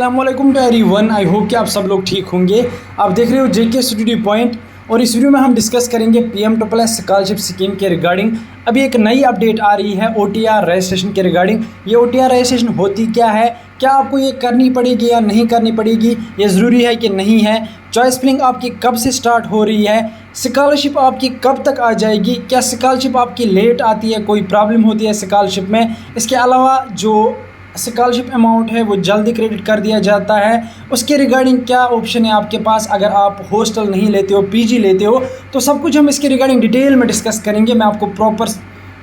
अस्सलामुअलैकुम to everyone. I hope कि आप सब लोग ठीक होंगे। आप देख रहे हो जेके स्टडी पॉइंट और इस वीडियो में हम डिस्कस करेंगे पीएम स्कॉलरशिप स्कीम के रिगार्डिंग। अभी एक नई अपडेट आ रही है ओटीआर रजिस्ट्रेशन के रिगार्डिंग। ये ओटीआर रजिस्ट्रेशन होती क्या है, क्या आपको ये करनी पड़ेगी या नहीं करनी पड़ेगी, ये ज़रूरी है कि नहीं है, चॉइस फिलिंग आपकी कब से स्टार्ट हो रही है, स्कॉलरशिप आपकी कब तक आ जाएगी, क्या स्कॉलरशिप आपकी लेट आती है, कोई प्रॉब्लम होती है स्कॉलरशिप में, इसके अलावा जो स्कॉलरशिप अमाउंट है वो जल्दी क्रेडिट कर दिया जाता है, उसके रिगार्डिंग क्या ऑप्शन है आपके पास अगर आप हॉस्टल नहीं लेते हो, पीजी लेते हो, तो सब कुछ हम इसके रिगार्डिंग डिटेल में डिस्कस करेंगे। मैं आपको प्रॉपर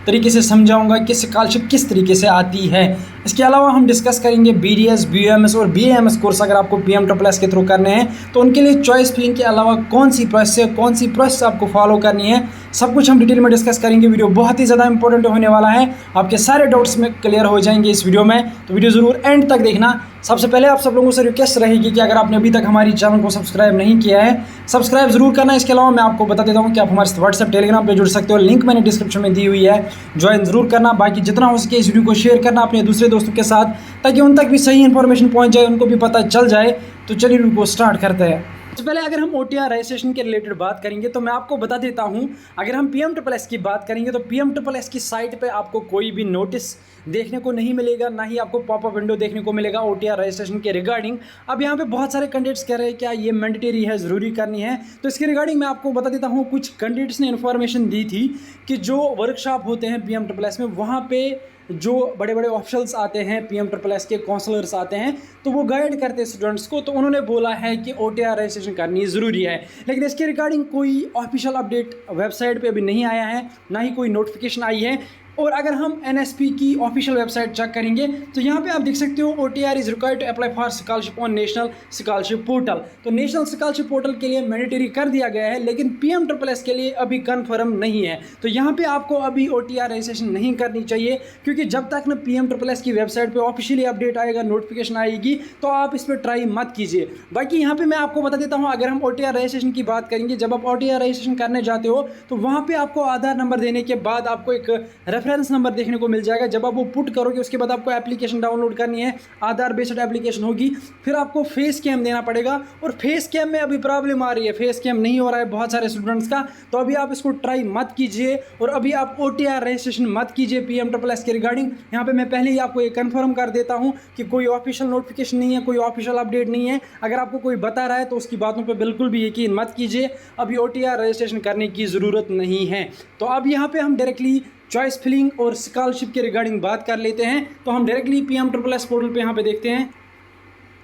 तरीके से समझाऊंगा कि स्कॉलरशिप किस तरीके से आती है। इसके अलावा हम डिस्कस करेंगे बीडीएस, बीयूएमएस और बीएएमएस कोर्स अगर आपको पीएम के थ्रू करने हैं तो उनके लिए चॉइस फिलिंग के अलावा कौन सी प्रोसेस आपको फॉलो करनी है, सब कुछ हम डिटेल में डिस्कस करेंगे। वीडियो बहुत ही ज़्यादा इंपॉर्टेंट होने वाला है, आपके सारे डाउट्स में क्लियर हो जाएंगे इस वीडियो में, तो वीडियो ज़रूर एंड तक देखना। सबसे पहले आप सब लोगों से रिक्वेस्ट रहेगी कि अगर आपने अभी तक हमारी चैनल को सब्सक्राइब नहीं किया है, सब्सक्राइब जरूर करना। इसके अलावा मैं आपको बता देता हूँ कि आप हमारे व्हाट्सएप टेलीग्राम पे जुड़ सकते हो, लिंक मैंने डिस्क्रिप्शन में दी हुई है, ज्वाइन जरूर करना। बाकी जितना हो सके इस वीडियो को शेयर करना अपने दूसरे दोस्तों के साथ, ताकि उन तक भी सही इन्फॉर्मेशन पहुँच जाए, उनको भी पता चल जाए। तो चलिए वीडियो को स्टार्ट करते हैं। सबसे पहले अगर हम ओटीआर रजिस्ट्रेशन के रिलेटेड बात करेंगे तो मैं आपको बता देता हूं, अगर हम पीएम की बात करेंगे तो पीएम की साइट पे आपको कोई भी नोटिस देखने को नहीं मिलेगा, ना ही आपको पॉपअप विंडो देखने को मिलेगा ओटीआर रजिस्ट्रेशन के रिगार्डिंग। अब यहाँ पे बहुत सारे कैंडिडेट्स कह रहे हैं क्या ये मैंडेटरी है, ज़रूरी करनी है, तो इसके रिगार्डिंग मैं आपको बता देता हूँ। कुछ कैंडिडेट्स ने इन्फॉर्मेशन दी थी कि जो वर्कशॉप होते हैं पीएम में, वहाँ पे जो बड़े बड़े ऑफिशियल्स आते हैं पीएम के काउंसलर्स आते हैं, तो वो गाइड करते हैं स्टूडेंट्स को, तो उन्होंने बोला है कि ओटीआर रजिस्ट्रेशन करनी ज़रूरी है। लेकिन इसके रिगार्डिंग कोई ऑफिशियल अपडेट वेबसाइट पे अभी नहीं आया है, ना ही कोई नोटिफिकेशन आई है। और अगर हम एनएसपी की ऑफिशियल वेबसाइट चेक करेंगे तो यहाँ पे आप देख सकते हो OTR is required to apply for scholarship on national scholarship portal. तो नेशनल स्कॉलरशिप पोर्टल के लिए मैंडेटरी कर दिया गया है, लेकिन पीएम के लिए अभी कन्फर्म नहीं है। तो यहाँ पे आपको अभी ओटीआर रजिस्ट्रेशन नहीं करनी चाहिए, क्योंकि जब तक ना पीएम की वेबसाइट पर ऑफिशियली अपडेट आएगा, नोटिफिकेशन आएगी, तो आप इस पर ट्राई मत कीजिए। बाकी यहाँ पर मैं आपको बता देता हूँ, अगर हम ओटीआर रजिस्ट्रेशन की बात करेंगे, जब आप ओटीआर रजिस्ट्रेशन करने जाते हो तो वहाँ पर आपको आधार नंबर देने के बाद आपको एक रेफरेंस नंबर देखने को मिल जाएगा। जब आप वो पुट करोगे उसके बाद आपको एप्लीकेशन डाउनलोड करनी है, आधार बेस्ड एप्लीकेशन होगी, फिर आपको फेस कैम देना पड़ेगा। और फेस कैम में अभी प्रॉब्लम आ रही है, फेस कैम नहीं हो रहा है बहुत सारे स्टूडेंट्स का, तो अभी आप इसको ट्राई मत कीजिए और अभी आप ओटीआर रजिस्ट्रेशन मत कीजिए पीएम के रिगार्डिंग। यहाँ पे मैं पहले ही आपको ये कंफर्म कर देता हूँ कि कोई ऑफिशियल नोटिफिकेशन नहीं है, कोई ऑफिशियल अपडेट नहीं है। अगर आपको कोई बता रहा है तो उसकी बातों पर बिल्कुल भी यकीन मत कीजिए, अभी ओटीआर रजिस्ट्रेशन करने की ज़रूरत नहीं है। तो अब यहाँ पे हम डायरेक्टली चॉइस फिलिंग और स्कॉलरशिप के रिगार्डिंग बात कर लेते हैं। तो हम डायरेक्टली पीएम पोर्टल पे यहाँ पे देखते हैं।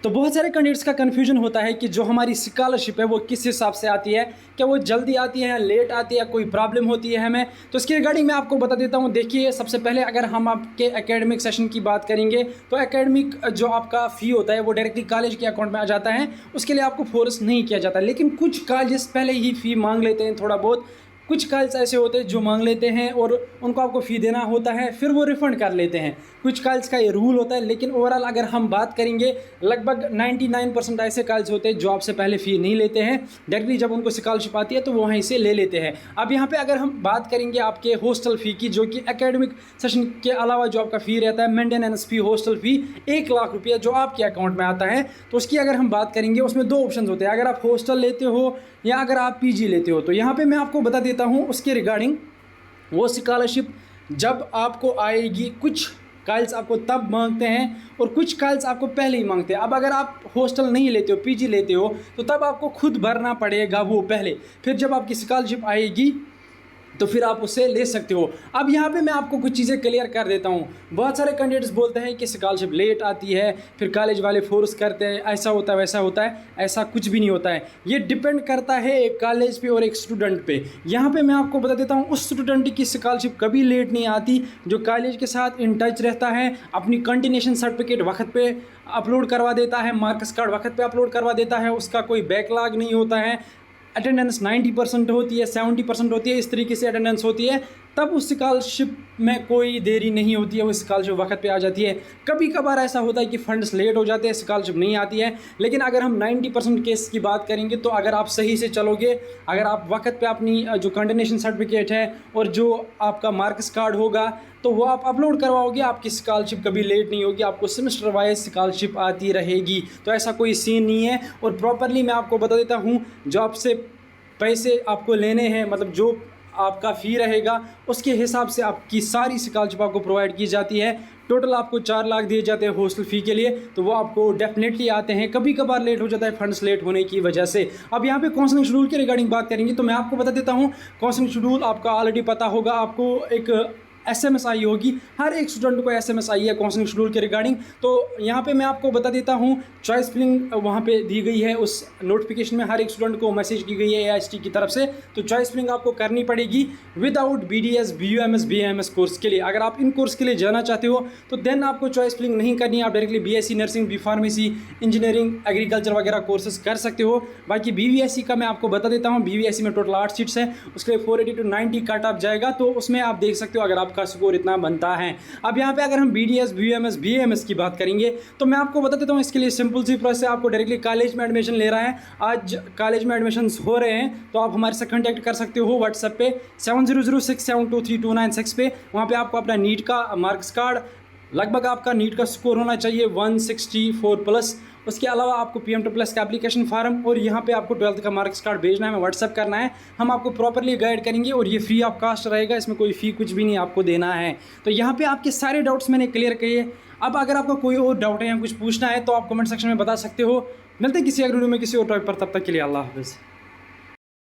तो बहुत सारे कैंडिडेट्स का कन्फ्यूजन होता है कि जो हमारी स्कॉलरशिप है वो किस हिसाब से आती है, क्या वो जल्दी आती है या लेट आती है, कोई प्रॉब्लम होती है हमें, तो इसके रिगार्डिंग मैं आपको बता देता हूँ। देखिए, सबसे पहले अगर हम आपके एकेडमिक सेशन की बात करेंगे तो एकेडमिक जो आपका फ़ी होता है वो डायरेक्टली कॉलेज के अकाउंट में आ जाता है, उसके लिए आपको फोर्स नहीं किया जाता। लेकिन कुछ कॉलेजेस पहले ही फ़ी मांग लेते हैं थोड़ा बहुत, कुछ कॉलेज ऐसे होते हैं जो मांग लेते हैं और उनको आपको फ़ी देना होता है, फिर वो रिफ़ंड कर लेते हैं। कुछ कॉलेज का ये रूल होता है, लेकिन ओवरऑल अगर हम बात करेंगे लगभग 99% ऐसे कॉलेज होते हैं जो आपसे पहले फ़ी नहीं लेते हैं, डायरेक्टली जब उनको स्कॉलरशिप आती है तो वो वहीं से ले लेते हैं। अब यहाँ पे अगर हम बात करेंगे आपके हॉस्टल फ़ी की, जो कि एकेडमिक सेशन के अलावा जो आपका फ़ी रहता है, मेंटेनेंस फ़ी, हॉस्टल फ़ी 1 लाख रुपया जो आपके अकाउंट में आता है, तो उसकी अगर हम बात करेंगे उसमें 2 ऑप्शन होते हैं, अगर आप हॉस्टल लेते हो या अगर आप पीजी लेते हो। तो यहाँ पे मैं आपको बता देता हूँ उसके रिगार्डिंग, वो स्कॉलरशिप जब आपको आएगी, कुछ कॉलेज आपको तब मांगते हैं और कुछ कॉलेज आपको पहले ही मांगते हैं। अब अगर आप हॉस्टल नहीं लेते हो, पीजी लेते हो, तो तब आपको खुद भरना पड़ेगा वो पहले, फिर जब आपकी स्कॉलरशिप आएगी तो फिर आप उसे ले सकते हो। अब यहाँ पे मैं आपको कुछ चीज़ें क्लियर कर देता हूँ। बहुत सारे कैंडिडेट्स बोलते हैं कि स्कॉलरशिप लेट आती है, फिर कॉलेज वाले फोर्स करते हैं, ऐसा होता है वैसा होता है। ऐसा कुछ भी नहीं होता है, ये डिपेंड करता है एक कॉलेज पे और एक स्टूडेंट पे। यहाँ पे मैं आपको बता देता हूँ, उस स्टूडेंट की स्कॉलरशिप कभी लेट नहीं आती जो कॉलेज के साथ इन टच रहता है, अपनी कंटिन्यूएशन सर्टिफिकेट वक्त पे अपलोड करवा देता है, मार्क्स कार्ड वक्त पे अपलोड करवा देता है, उसका कोई बैकलॉग नहीं होता है, अटेंडेंस 90% होती है, 70% होती है, इस तरीके से अटेंडेंस होती है। तब उस स्कॉलरशिप में कोई देरी नहीं होती है, वो स्कॉलरशिप वक्त पे आ जाती है। कभी कभार ऐसा होता है कि फंड्स लेट हो जाते हैं, स्कॉलरशिप नहीं आती है। लेकिन अगर हम 90% केस की बात करेंगे तो अगर आप सही से चलोगे, अगर आप वक्त पे अपनी जो कंडोनेशन सर्टिफिकेट है और जो आपका मार्क्स कार्ड होगा तो वो आप अपलोड करवाओगे, आपकी स्कॉलरशिप कभी लेट नहीं होगी, आपको सेमेस्टर वाइज स्कॉलरशिप आती रहेगी। तो ऐसा कोई सीन नहीं है। और प्रॉपरली मैं आपको बता देता हूँ, जो आपसे पैसे आपको लेने हैं, मतलब जो आपका फ़ी रहेगा उसके हिसाब से आपकी सारी स्कॉलरशिप आपको प्रोवाइड की जाती है। टोटल आपको 4 लाख दिए जाते हैं हॉस्टल फ़ी के लिए, तो वो आपको डेफिनेटली आते हैं। कभी कभार लेट हो जाता है फंड्स लेट होने की वजह से। अब यहाँ पे काउंसलिंग शेड्यूल के रिगार्डिंग बात करेंगे तो मैं आपको बता देता हूँ, काउंसलिंग शेड्यूल आपका ऑलरेडी पता होगा, आपको एक SMS आई होगी, हर एक स्टूडेंट को SMS आई है काउंसलिंग शेड्यूल के रिगार्डिंग। तो यहाँ पे मैं आपको बता देता हूँ, चॉइस फिलिंग वहाँ पे दी गई है, उस नोटिफिकेशन में हर एक स्टूडेंट को मैसेज की गई है AICTE की तरफ से। तो चॉइस फिलिंग आपको करनी पड़ेगी without BDS BUMS BAMS course के लिए। अगर आप इन कोर्स के लिए जाना चाहते हो तो देन आपको चॉइस फिलिंग नहीं करनी है, आप directly BSc nursing, B pharmacy, engineering, agriculture वगैरह कोर्सेज कर सकते हो। बाकी BVSc का मैं आपको बता देता हूँ, BVSc में टोटल 8 सीट्स हैं, उसके लिए 480 to 90 कट ऑफ जाएगा। तो उसमें आप देख सकते हो अगर आपका स्कोर इतना बनता है। अब यहाँ पे अगर हम BDS BUMS BAMS की बात करेंगे तो मैं आपको बता देता हूँ, इसके लिए सिंपल सी प्रोसेस है, आपको डायरेक्टली कॉलेज में एडमिशन ले रहा है। आज कॉलेज में एडमिशन हो रहे हैं तो आप हमारे से कॉन्टैक्ट कर सकते हो व्हाट्सएप पे 7006723296 पे। वहाँ पे आपको अपना नीट का मार्क्स कार्ड, लगभग आपका नीट का स्कोर होना चाहिए 164+। उसके अलावा आपको PM2+ का एप्लीकेशन फार्म और यहाँ पे आपको 12th का मार्क्स कार्ड भेजना है, हमें व्हाट्सअप करना है। हम आपको प्रॉपरली गाइड करेंगे और ये फ्री ऑफ कास्ट रहेगा, इसमें कोई फ़ी कुछ भी नहीं आपको देना है। तो यहाँ पे आपके सारे डाउट्स मैंने क्लियर किए। अब अगर आपको कोई और डाउट है या कुछ पूछना है तो आप कमेंट सेक्शन में बता सकते हो। मिलते हैं किसी अगले वीडियो में किसी और टॉपिक पर, तब तक के लिए अल्लाह हाफ़िज़।